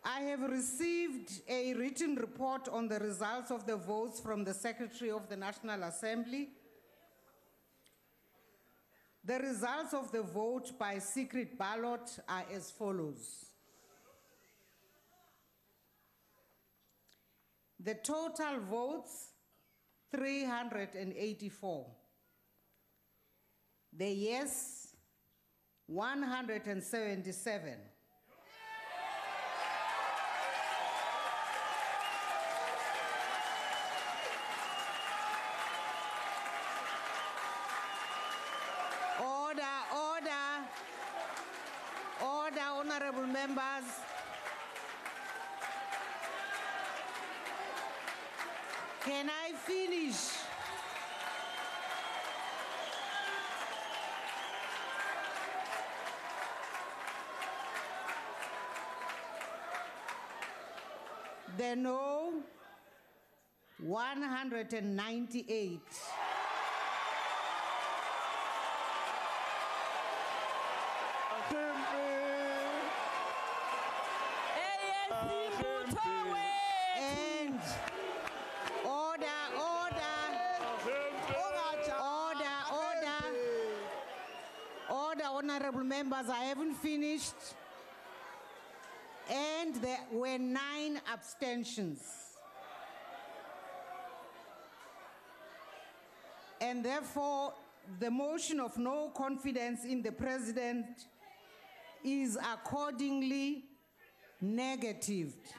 I have received a written report on the results of the votes from the Secretary of the National Assembly. The results of the vote by secret ballot are as follows. The total votes, 384. The yes, 177. Order, honorable members. Can I finish? The no, 198. Honorable members, I haven't finished. And there were 9 abstentions. And therefore, the motion of no confidence in the president is accordingly negatived.